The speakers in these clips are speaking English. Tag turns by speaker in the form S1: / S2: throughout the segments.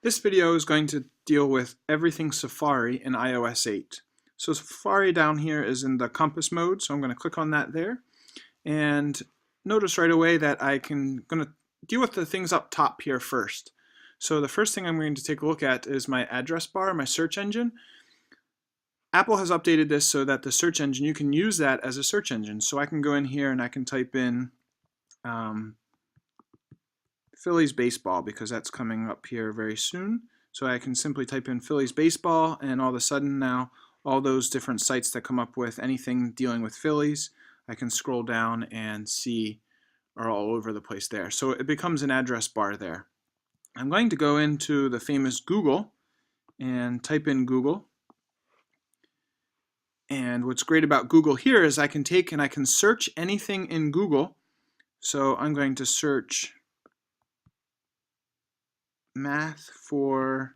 S1: This video is going to deal with everything Safari in iOS 8. So Safari down here is in the compass mode, so I'm going to click on that there. And notice right away that going to deal with the things up top here first. So the first thing I'm going to take a look at is my address bar, my search engine. Apple has updated this so that the search engine, you can use that as a search engine. So I can go in here and I can type in Phillies baseball, because that's coming up here very soon. So I can simply type in Phillies baseball, and all of a sudden now all those different sites that come up with anything dealing with Phillies, I can scroll down and see are all over the place there. So it becomes an address bar there. I'm going to go into the famous Google and type in Google. And what's great about Google here is I can take and I can search anything in Google. So I'm going to search math for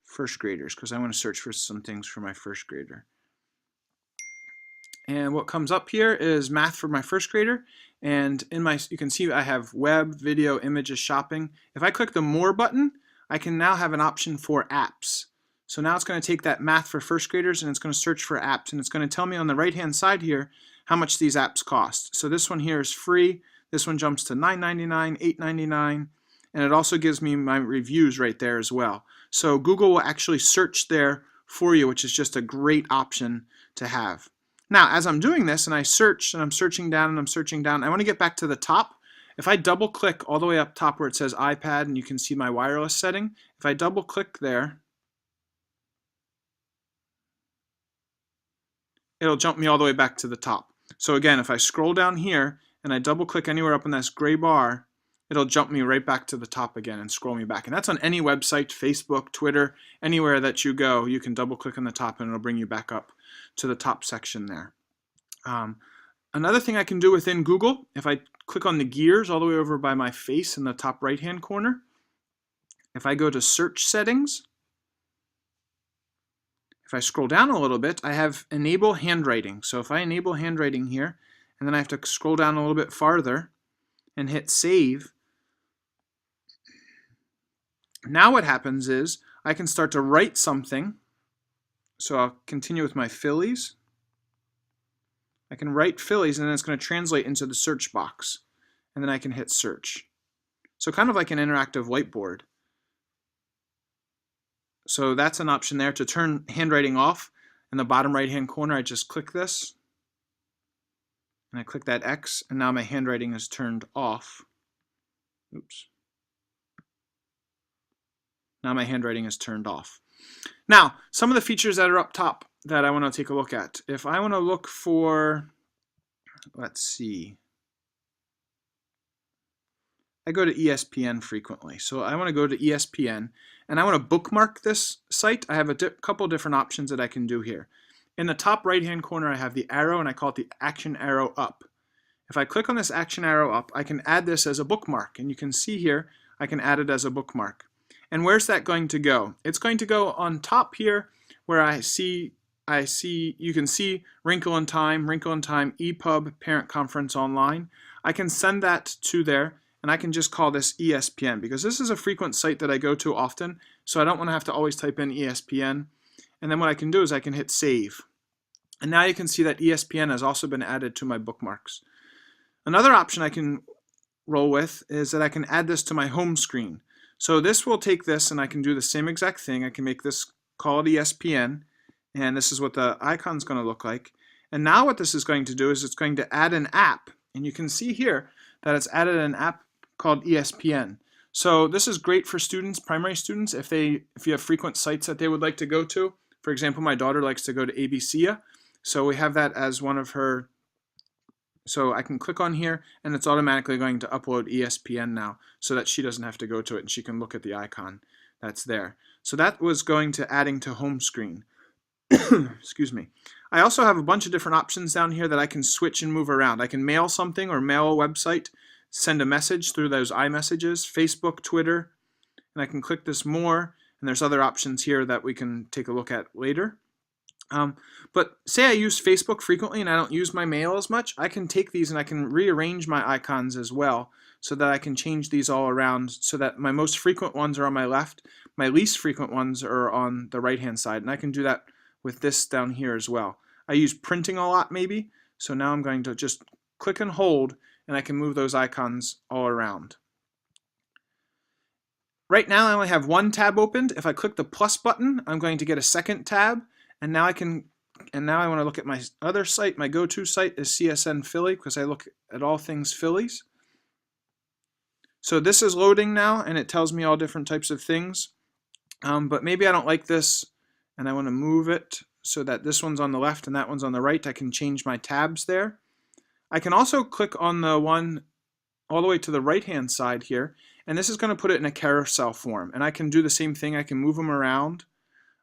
S1: first graders, because I want to search for some things for my first grader. And what comes up here is math for my first grader. And you can see I have web, video, images, shopping. If I click the more button, I can now have an option for apps. So now it's going to take that math for first graders and it's going to search for apps, and it's going to tell me on the right hand side here how much these apps cost. So this one here is free. This one jumps to $9.99, $8.99. And it also gives me my reviews right there as well. So Google will actually search there for you, which is just a great option to have. Now, as I'm doing this and I search and I'm searching down and I'm searching down, I want to get back to the top. If I double click all the way up top where it says iPad and you can see my wireless setting, if I double click there, it'll jump me all the way back to the top. So again, if I scroll down here and I double click anywhere up in this gray bar, it'll jump me right back to the top again and scroll me back. And that's on any website, Facebook, Twitter, anywhere that you go, you can double click on the top and it'll bring you back up to the top section there. Another thing I can do within Google, if I click on the gears all the way over by my face in the top right hand corner, if I go to search settings, if I scroll down a little bit, I have enable handwriting. So if I enable handwriting here, and then I have to scroll down a little bit farther and hit save, now what happens is I can start to write something. So I'll continue with my Phillies. I can write Phillies and then it's going to translate into the search box. And then I can hit search. So kind of like an interactive whiteboard. So that's an option there to turn handwriting off. In the bottom right hand corner, I just click this. And I click that X, and now my handwriting is turned off. Oops. Now my handwriting is turned off. Now, some of the features that are up top that I want to take a look at. If I want to look for, let's see, I go to ESPN frequently. So I want to go to ESPN, and I want to bookmark this site. I have a couple different options that I can do here. In the top right-hand corner, I have the arrow, and I call it the action arrow up. If I click on this action arrow up, I can add this as a bookmark, and you can see here, I can add it as a bookmark. And where's that going to go? It's going to go on top here where you can see Wrinkle in Time, EPUB, Parent Conference Online. I can send that to there, and I can just call this ESPN, because this is a frequent site that I go to often, so I don't want to have to always type in ESPN. And then what I can do is I can hit save. And now you can see that ESPN has also been added to my bookmarks. Another option I can roll with is that I can add this to my home screen. So this will take this and I can do the same exact thing. I can make this call it ESPN, and this is what the icon's going to look like. And now what this is going to do is it's going to add an app. And you can see here that it's added an app called ESPN. So this is great for students, primary students, if you have frequent sites that they would like to go to. For example, my daughter likes to go to ABCia, so we have that as one of her. So I can click on here, and it's automatically going to upload ESPN now, so that she doesn't have to go to it, and she can look at the icon that's there. So that was going to adding to home screen. Excuse me. I also have a bunch of different options down here that I can switch and move around. I can mail something or mail a website, send a message through those iMessages, Facebook, Twitter, and I can click this more. And there's other options here that we can take a look at later. But say I use Facebook frequently and I don't use my mail as much, I can take these and I can rearrange my icons as well so that I can change these all around so that my most frequent ones are on my left, My least frequent ones are on the right-hand side, and I can do that with this down here as well. I use printing a lot maybe, so now I'm going to just click and hold, and I can move those icons all around. Right now I only have one tab opened. If I click the plus button, I'm going to get a second tab, and now I want to look at my other site. My go-to site is CSN Philly because I look at all things Phillies. So this is loading now, and it tells me all different types of things. But maybe I don't like this, and I want to move it so that this one's on the left and that one's on the right. I can change my tabs there. I can also click on the one all the way to the right-hand side here, and this is going to put it in a carousel form. And I can do the same thing. I can move them around.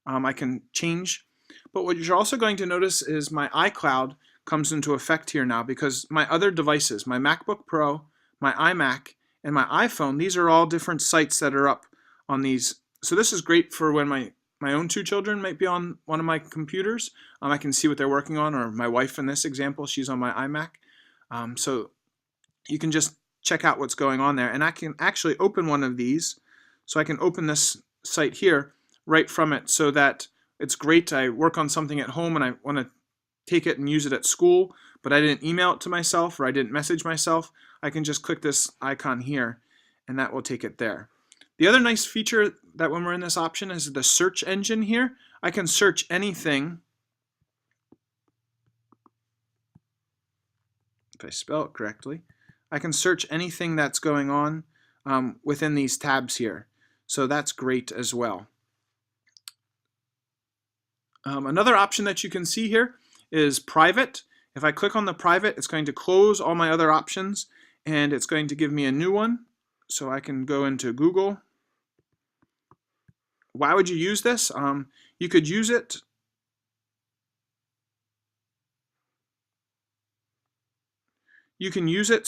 S1: I can change. But what you're also going to notice is my iCloud comes into effect here now, because my other devices, my MacBook Pro, my iMac, and my iPhone, these are all different sites that are up on these. So this is great for when my own two children might be on one of my computers. I can see what they're working on, or my wife in this example, she's on my iMac. So you can just check out what's going on there. And I can actually open one of these. So I can open this site here right from it, so that it's great. I work on something at home and I want to take it and use it at school, but I didn't email it to myself or I didn't message myself. I can just click this icon here and that will take it there. The other nice feature that when we're in this option is the search engine here. I can search anything. If I spell it correctly, I can search anything that's going on within these tabs here. So that's great as well. Another option that you can see here is private. If I click on the private, it's going to close all my other options and it's going to give me a new one. So I can go into Google. Why would you use this? You could use it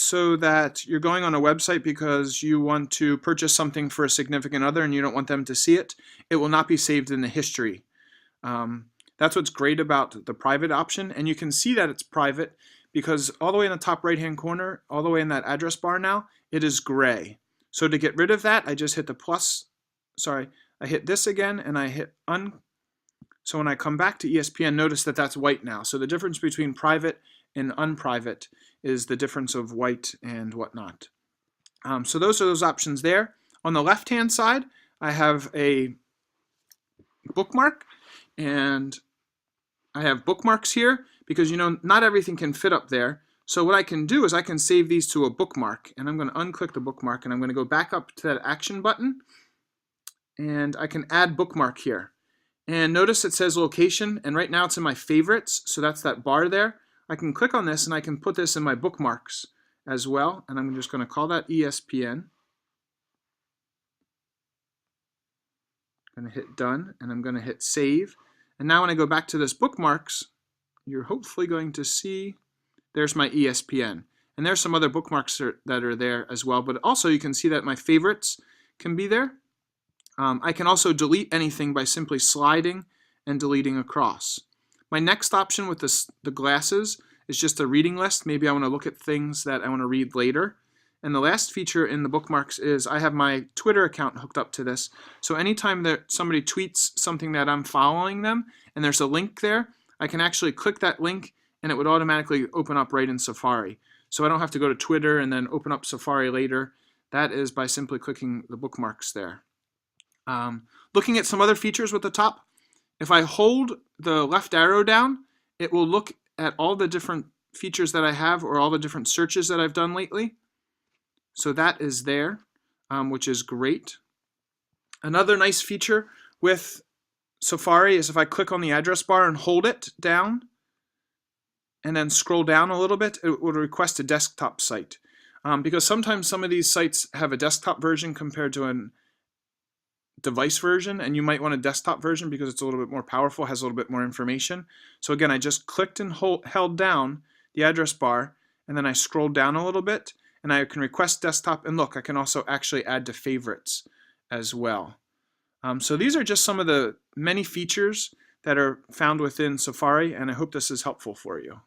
S1: so that you're going on a website because you want to purchase something for a significant other and you don't want them to see it. It will not be saved in the history. That's what's great about the private option, and you can see that it's private because all the way in the top right hand corner, all the way in that address bar now, it is gray. So to get rid of that, I just hit the plus, sorry, I hit this again and I hit so when I come back to ESPN, notice that that's white now. So the difference between private and unprivate is the difference of white and whatnot. So those are those options there. On the left hand side, I have a bookmark, and I have bookmarks here because, you know, not everything can fit up there. So what I can do is I can save these to a bookmark, and I'm going to unclick the bookmark and I'm going to go back up to that action button, and I can add bookmark here. And notice it says location, and right now it's in my favorites, so that's that bar there. I can click on this and I can put this in my bookmarks as well, and I'm just going to call that ESPN. I'm going to hit done, and I'm going to hit save. And now when I go back to this bookmarks, you're hopefully going to see there's my ESPN. And there's some other bookmarks that are there as well, but also you can see that my favorites can be there. I can also delete anything by simply sliding and deleting across. My next option with the glasses is just a reading list. Maybe I want to look at things that I want to read later. And the last feature in the bookmarks is I have my Twitter account hooked up to this. So anytime that somebody tweets something that I'm following them and there's a link there, I can actually click that link and it would automatically open up right in Safari. So I don't have to go to Twitter and then open up Safari later. That is by simply clicking the bookmarks there. Looking at some other features with the top, if I hold the left arrow down, it will look at all the different features that I have or all the different searches that I've done lately. So that is there, which is great. Another nice feature with Safari is if I click on the address bar and hold it down and then scroll down a little bit, it will request a desktop site. Because sometimes some of these sites have a desktop version compared to a device version, and you might want a desktop version because it's a little bit more powerful, has a little bit more information. So again, I just clicked and held down the address bar, and then I scrolled down a little bit, and I can request desktop, and look, I can also actually add to favorites as well. So these are just some of the many features that are found within Safari, and I hope this is helpful for you.